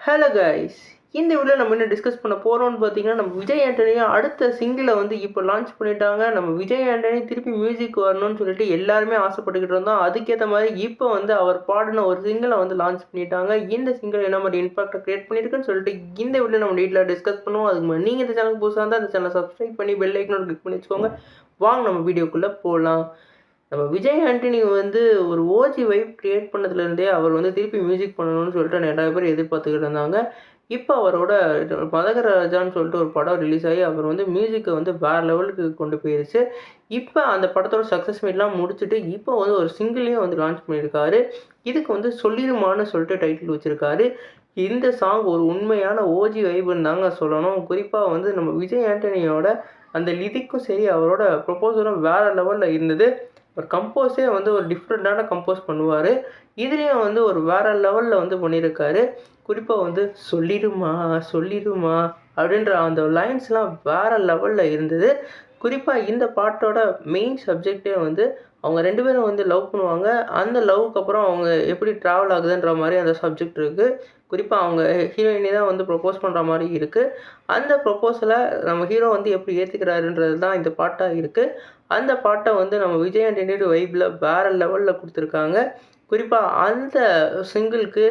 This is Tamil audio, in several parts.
ஹலோ கைஸ், இந்த வீடியோவில் நம்ம என்ன டிஸ்கஸ் பண்ண போகிறோம்னு பார்த்தீங்கன்னா, நம்ம விஜய் ஆண்டனியும் அடுத்த சிங்கிளை வந்து இப்போ லான்ச் பண்ணிட்டாங்க. நம்ம விஜய் ஆண்டனி திருப்பி மியூசிக் வரணும்னு சொல்லிட்டு எல்லாருமே ஆசைப்பட்டுக்கிட்டு இருந்தோம். அதுக்கேற்ற மாதிரி இப்போ வந்து அவர் பாடின ஒரு சிங்கிளை வந்து லான்ச் பண்ணிட்டாங்க. இந்த சிங்கிள் என்ன மாதிரி இம்பாக்டை கிரியேட் பண்ணியிருக்குன்னு சொல்லிட்டு இந்த வீடியோ நம்ம டீட்டெயிலாக டிஸ்கஸ் பண்ணுவோம். அதுக்கு முன்னாடி நீங்கள் இந்த சேனலுக்கு புதுசாக இருந்தால் அந்த சேனலை சப்ஸ்கிரைப் பண்ணி பெல் ஐக்கனோட கிளிக் பண்ணி வச்சுக்கோங்க. வாங்க நம்ம வீடியோக்குள்ளே போகலாம். நம்ம விஜய் ஆண்டனி வந்து ஒரு ஓஜி வைப் கிரியேட் பண்ணதுலேருந்தே அவர் வந்து திருப்பி மியூசிக் பண்ணணும்னு சொல்லிட்டு நிறைய பேர் எதிர்பார்த்துக்கிட்டு இருந்தாங்க. இப்போ அவரோட மதகர ராஜான்னு சொல்லிட்டு ஒரு படம் ரிலீஸ் ஆகி அவர் வந்து மியூசிக்கை வந்து வேறு லெவலுக்கு கொண்டு போயிருச்சு. இப்போ அந்த படத்தோட சக்ஸஸ் மீட்லாம் முடிச்சுட்டு இப்போ வந்து ஒரு சிங்கிளையும் வந்து லான்ச் பண்ணியிருக்காரு. இதுக்கு வந்து சொல்லிடுமான்னு சொல்லிட்டு டைட்டில் வச்சுருக்காரு. இந்த சாங் ஒரு உண்மையான ஓஜி வைப்புன்னு தாங்க சொல்லணும். குறிப்பாக வந்து நம்ம விஜய் ஆண்டனியோட அந்த லிரிக்கும் சரி, அவரோட ப்ரொப்போசலும் வேறு லெவலில் இருந்தது. ஒரு கம்போஸே வந்து ஒரு டிஃப்ரெண்ட்டான கம்போஸ் பண்ணுவார். இதுலேயும் வந்து ஒரு வேறு லெவலில் வந்து பண்ணியிருக்காரு. குறிப்பாக வந்து சொல்லிடுமா சொல்லிடுமா அப்படின்ற அந்த லைன்ஸ்லாம் வேறு லெவலில் இருந்தது. குறிப்பாக இந்த பாட்டோட மெயின் சப்ஜெக்டே வந்து அவங்க 2 பேரும் வந்து லவ் பண்ணுவாங்க. அந்த லவ்வுக்கு அப்புறம் அவங்க எப்படி ட்ராவல் ஆகுதுன்ற மாதிரி அந்த சப்ஜெக்ட் இருக்குது. குறிப்பாக அவங்க ஹீரோயினி தான் வந்து ப்ரொப்போஸ் பண்ணுற மாதிரி இருக்குது. அந்த ப்ரொப்போஸலை நம்ம ஹீரோ வந்து எப்படி ஏற்றுக்கிறாருன்றது தான் இந்த பாட்டாக இருக்குது. அந்த பாட்டை வந்து நம்ம விஜய் ஆண்டனி வைப்பில் வேறு லெவலில் கொடுத்துருக்காங்க. குறிப்பாக அந்த சிங்கிளுக்கு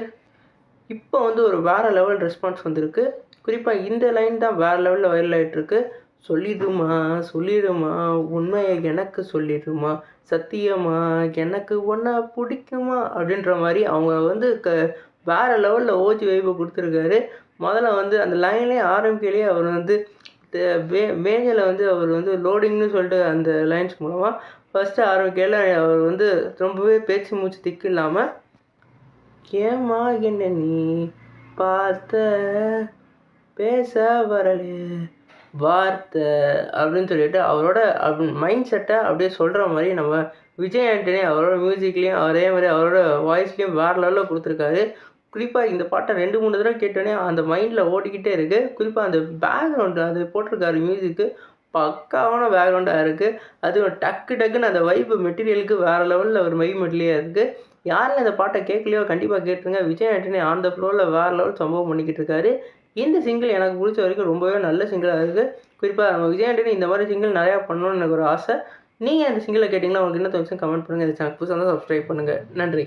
இப்போ வந்து ஒரு வேறு லெவல் ரெஸ்பான்ஸ் வந்திருக்கு. குறிப்பாக இந்த லைன் தான் வேறு லெவலில் வைரல் ஆகிட்டுருக்கு. சொல்லிடுமா சொல்லிடுமா உண்மையை எனக்கு சொல்லிடுமா சத்தியமா எனக்கு ஒன்றா பிடிக்குமா அப்படின்ற மாதிரி அவங்க வந்து வேறு லெவலில் ஓஜி வைப்பை கொடுத்துருக்காரு. முதல்ல வந்து அந்த லைன்லேயே ஆரம்பிக்கையிலேயே அவர் வந்து மேஜில் வந்து அவர் வந்து லோடிங்னு சொல்லிட்டு அந்த லைன்ஸ் மூலமாக ஃபஸ்ட்டு ஆரம்பிக்கையில் அவர் வந்து ரொம்பவே பேச்சு மூச்சு திக்கு இல்லாமல் ஏமா என்ன நீ பார்த்த பேச வரலே வார்த்தை அப்படின்னு சொல்லிட்டு அவரோட மைண்ட் செட்டை அப்படியே சொல்கிற மாதிரி நம்ம விஜய் ஆண்டனி அவரோட மியூசிக்லேயும் அதே மாதிரி அவரோட வாய்ஸ்லேயும் வேறு லெவலில் கொடுத்துருக்காரு. குறிப்பாக இந்த பாட்டை 2-3 தடவை கேட்டோன்னே அந்த மைண்டில் ஓடிக்கிட்டே இருக்குது. குறிப்பாக அந்த பேக்ரவுண்டு அது போட்டிருக்காரு மியூசிக்கு பக்காவான பேக்ரவுண்டாக இருக்குது. அதுவும் டக்குன்னு அந்த வைப்பு மெட்டீரியலுக்கு வேறு லெவலில் ஒரு மெட்டீரியலாக இருக்குது. யாரும் இந்த பாட்டை கேட்கலையோ கண்டிப்பாக கேட்டுருங்க. விஜய் ஆண்டனி ஆன் த ஃப்ளோரில் வேறு லெவல் சம்பவம் பண்ணிக்கிட்டு இருக்காரு. இந்த சிங்கிள் எனக்கு பிடிச்ச வரைக்கும் ரொம்பவே நல்ல சிங்கிளாக இருக்குது. குறிப்பாக நம்ம விஜய் ஆண்டனி இந்த மாதிரி சிங்கிள் நிறையா பண்ணணும்னு எனக்கு ஒரு ஆசை. நீங்கள் அந்த சிங்கிளை கேட்டிங்கன்னா உங்களுக்கு என்ன தோணுச்சுன்னு கமெண்ட் பண்ணுங்கள். இந்த சேனல் புதுசாக இருந்தால் சப்ஸ்கிரைப் பண்ணுங்கள். நன்றி.